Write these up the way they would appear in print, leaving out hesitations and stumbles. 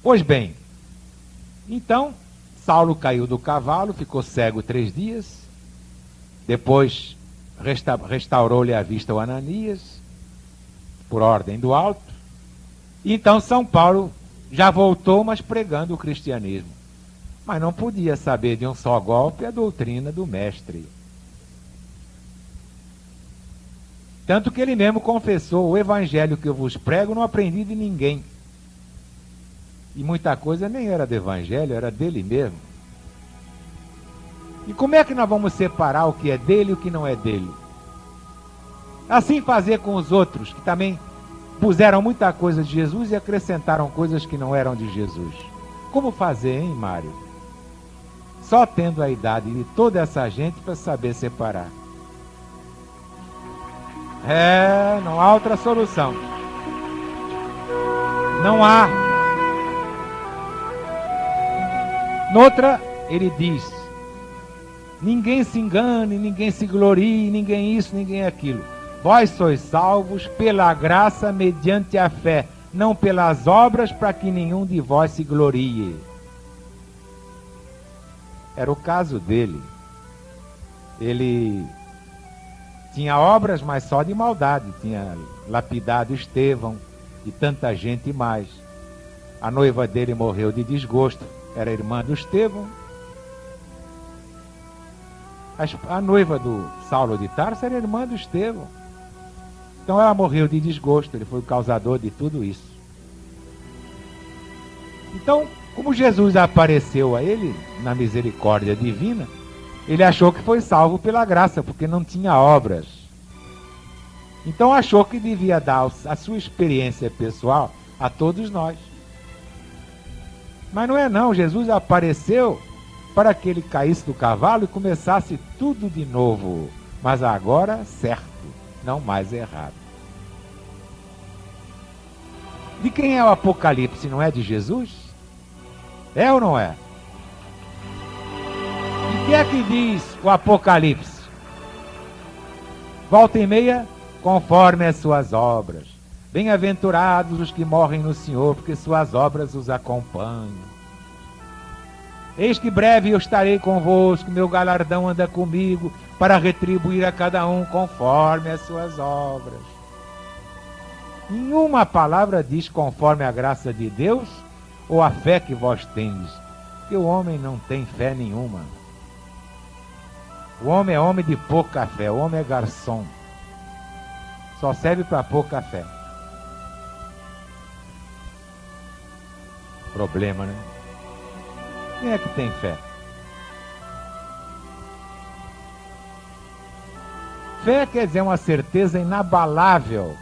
Pois bem, então Saulo caiu do cavalo, ficou cego 3 dias, depois restaurou-lhe a vista o Ananias, por ordem do alto, e então São Paulo já voltou, mas pregando o cristianismo. Mas não podia saber de um só golpe a doutrina do mestre. Tanto que ele mesmo confessou: o evangelho que eu vos prego não aprendi de ninguém. E muita coisa nem era do evangelho, era dele mesmo. E como é que nós vamos separar o que é dele e o que não é dele? Assim fazer com os outros, que também puseram muita coisa de Jesus e acrescentaram coisas que não eram de Jesus. Como fazer, hein, Mário? Só tendo a idade de toda essa gente para saber separar. Não há outra solução. Não há. Noutra, ele diz: ninguém se engane, ninguém se glorie, ninguém isso, ninguém aquilo. Vós sois salvos pela graça mediante a fé, não pelas obras, para que nenhum de vós se glorie. Era o caso dele. Ele tinha obras, mas só de maldade. Tinha lapidado Estevão e tanta gente mais. A noiva dele morreu de desgosto. Era irmã do Estevão. A noiva do Saulo de Tarso era irmã do Estevão. Então ela morreu de desgosto. Ele foi o causador de tudo isso. Então, como Jesus apareceu a ele na misericórdia divina, ele achou que foi salvo pela graça, porque não tinha obras. Então achou que devia dar a sua experiência pessoal a todos nós. Mas não é não, Jesus apareceu para que ele caísse do cavalo e começasse tudo de novo, mas agora certo, não mais errado. De quem é o Apocalipse? Não é de Jesus? É ou não é? E o que é que diz o Apocalipse? Volta e meia, conforme as suas obras. Bem-aventurados os que morrem no Senhor, porque suas obras os acompanham. Eis que breve eu estarei convosco, meu galardão anda comigo, para retribuir a cada um conforme as suas obras. Em uma palavra diz conforme a graça de Deus, ou a fé que vós tendes, porque o homem não tem fé nenhuma. O homem é homem de pouca fé, o homem é garçom. Só serve para pouca fé. Problema, né? Quem é que tem fé? Fé quer dizer uma certeza inabalável.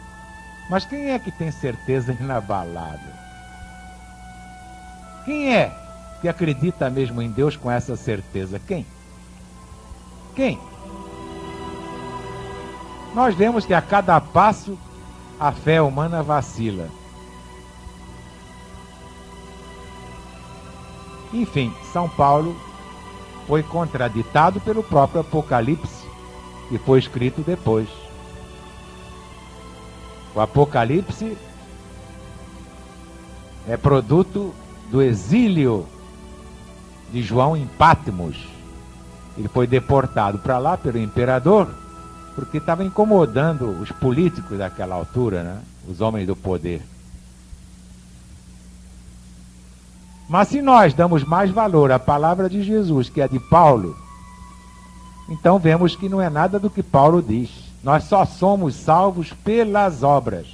Mas quem é que tem certeza inabalável? Quem é que acredita mesmo em Deus com essa certeza? Quem? Quem? Nós vemos que a cada passo a fé humana vacila. Enfim, São Paulo foi contraditado pelo próprio Apocalipse, que foi escrito depois. O Apocalipse é produto do exílio de João em Patmos. Ele foi deportado para lá pelo imperador, porque estava incomodando os políticos daquela altura, né? Os homens do poder. Mas se nós damos mais valor à palavra de Jesus, que é de Paulo, então vemos que não é nada do que Paulo diz. Nós só somos salvos pelas obras.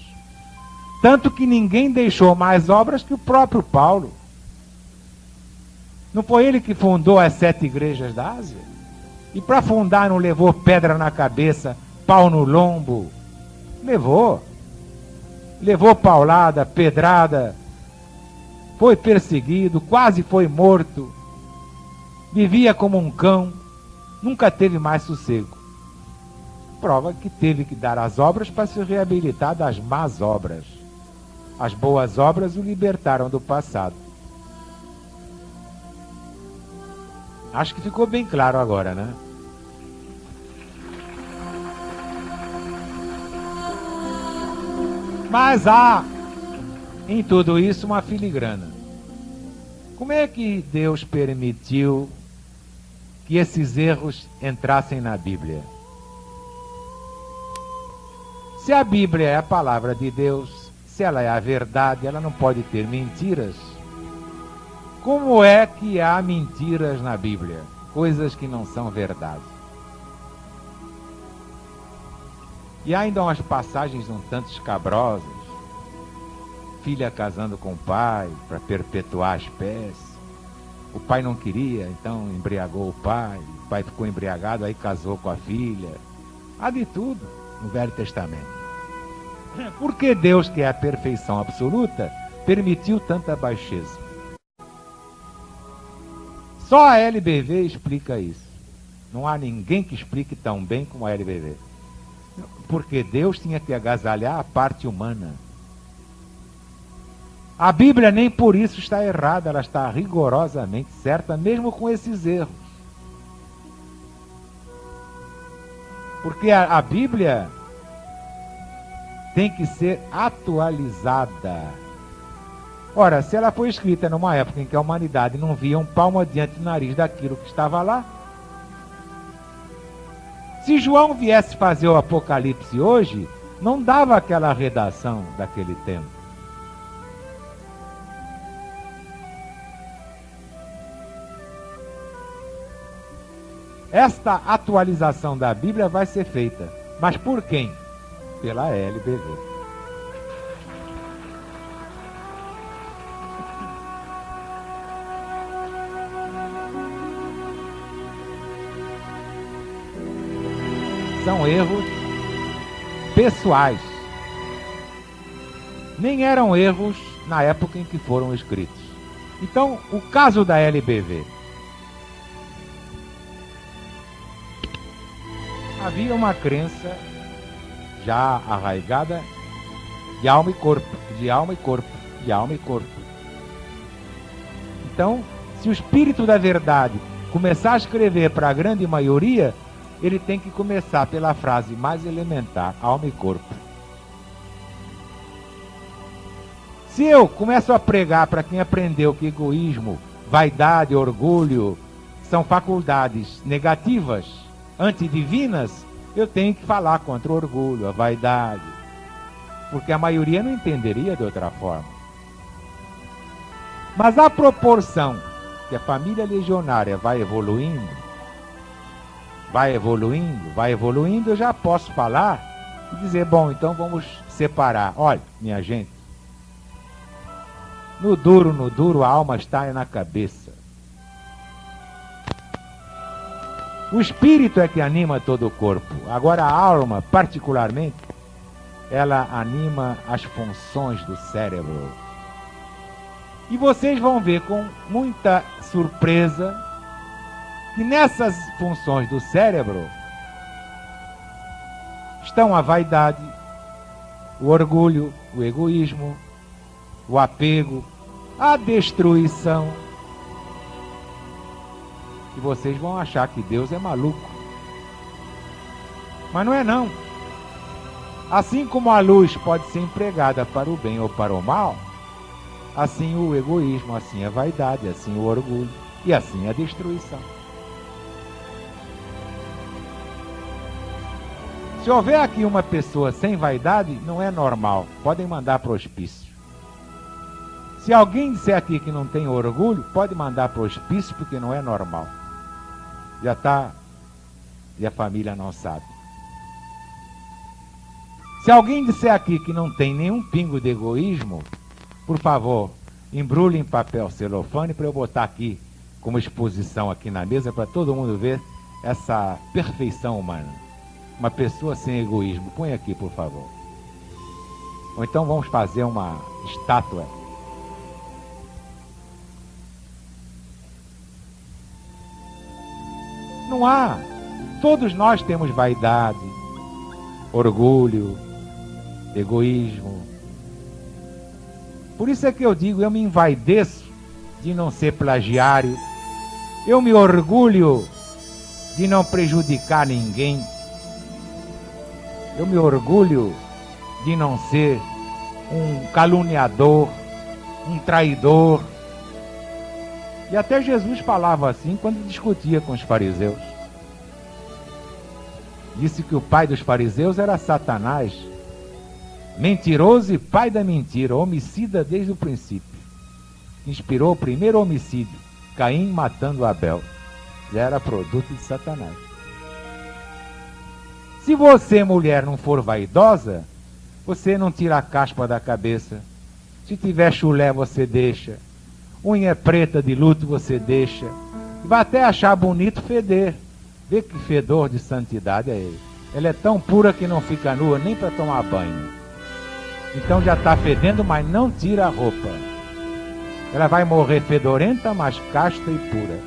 Tanto que ninguém deixou mais obras que o próprio Paulo. Não foi ele que fundou as 7 igrejas da Ásia? E para fundar não levou pedra na cabeça, pau no lombo? Levou. Levou paulada, pedrada, foi perseguido, quase foi morto, vivia como um cão, nunca teve mais sossego. Prova que teve que dar as obras para se reabilitar das más obras. As boas obras o libertaram do passado. Acho que ficou bem claro agora, né? Mas há em tudo isso uma filigrana. Como é que Deus permitiu que esses erros entrassem na Bíblia? Se a Bíblia é a palavra de Deus, se ela é a verdade, ela não pode ter mentiras. Como é que há mentiras na Bíblia? Coisas que não são verdade. E há ainda umas passagens um tanto escabrosas. Filha casando com o pai para perpetuar a espécie. O pai não queria, então embriagou o pai ficou embriagado, aí casou com a filha. Há de tudo no Velho Testamento. Por que Deus, que é a perfeição absoluta, permitiu tanta baixeza? Só a LBV explica isso. Não há ninguém que explique tão bem como a LBV. Porque Deus tinha que agasalhar a parte humana. A Bíblia nem por isso está errada, ela está rigorosamente certa, mesmo com esses erros. Porque a Bíblia tem que ser atualizada. Ora, se ela foi escrita numa época em que a humanidade não via um palmo adiante do nariz daquilo que estava lá, se João viesse fazer o Apocalipse hoje, não dava aquela redação daquele tempo. Esta atualização da Bíblia vai ser feita. Mas por quem? Pela LBV. São erros pessoais. Nem eram erros na época em que foram escritos. Então, o caso da LBV. Havia uma crença já arraigada de alma e corpo, de alma e corpo, de alma e corpo. Então, se o Espírito da Verdade começar a escrever para a grande maioria, ele tem que começar pela frase mais elementar, alma e corpo. Se eu começo a pregar para quem aprendeu que egoísmo, vaidade, orgulho são faculdades negativas, antidivinas, eu tenho que falar contra o orgulho, a vaidade, porque a maioria não entenderia de outra forma. Mas à proporção que a família legionária vai evoluindo, eu já posso falar e dizer, bom, então vamos separar. Olha, minha gente, no duro, a alma está na cabeça. O espírito é que anima todo o corpo. Agora a alma, particularmente, ela anima as funções do cérebro. E vocês vão ver com muita surpresa que nessas funções do cérebro estão a vaidade, o orgulho, o egoísmo, o apego, a destruição. E vocês vão achar que Deus é maluco. Mas não é não. Assim como a luz pode ser empregada para o bem ou para o mal, assim o egoísmo, assim a vaidade, assim o orgulho e assim a destruição. Se houver aqui uma pessoa sem vaidade, não é normal. Podem mandar para o hospício. Se alguém disser aqui que não tem orgulho, pode mandar para o hospício porque não é normal. Já está, e a família não sabe. Se alguém disser aqui que não tem nenhum pingo de egoísmo, por favor, embrulhe em papel celofane para eu botar aqui como exposição aqui na mesa para todo mundo ver essa perfeição humana. Uma pessoa sem egoísmo. Põe aqui, por favor. Ou então vamos fazer uma estátua. Não há. Todos nós temos vaidade, orgulho, egoísmo. Por isso é que eu digo, eu me envaideço de não ser plagiário. Eu me orgulho de não prejudicar ninguém. Eu me orgulho de não ser um caluniador, um traidor. E até Jesus falava assim quando discutia com os fariseus. Disse que o pai dos fariseus era Satanás, mentiroso e pai da mentira, homicida desde o princípio. Inspirou o primeiro homicídio, Caim matando Abel. Já era produto de Satanás. Se você, mulher, não for vaidosa, você não tira a caspa da cabeça. Se tiver chulé, você deixa. Unha preta de luto, você deixa. Vai até achar bonito feder. Vê que fedor de santidade é ele. Ela é tão pura que não fica nua nem para tomar banho. Então já está fedendo, mas não tira a roupa. Ela vai morrer fedorenta, mas casta e pura.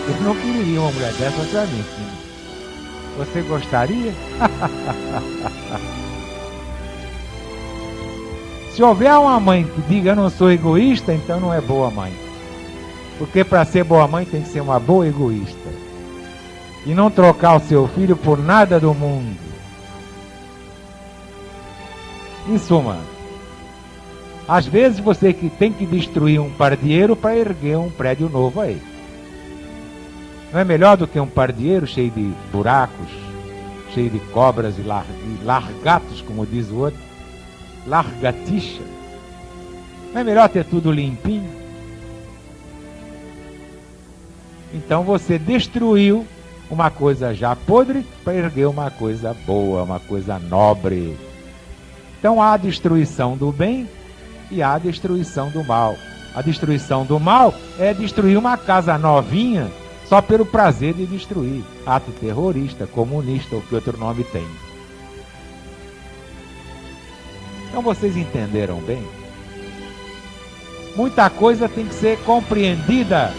Eu não queria uma mulher dessa para mim, filho. Você gostaria? Se houver uma mãe que diga eu não sou egoísta, então não é boa mãe. Porque para ser boa mãe tem que ser uma boa egoísta. E não trocar o seu filho por nada do mundo. Em suma, às vezes você que tem que destruir um pardieiro para erguer um prédio novo aí. Não é melhor do que um pardieiro cheio de buracos, cheio de cobras e largatos, como diz o outro, largatixa? Não é melhor ter tudo limpinho? Então você destruiu uma coisa já podre para erguer uma coisa boa, uma coisa nobre. Então há a destruição do bem e há a destruição do mal. A destruição do mal é destruir uma casa novinha só pelo prazer de destruir. Ato terrorista, comunista, ou que outro nome tem. Então vocês entenderam bem? Muita coisa tem que ser compreendida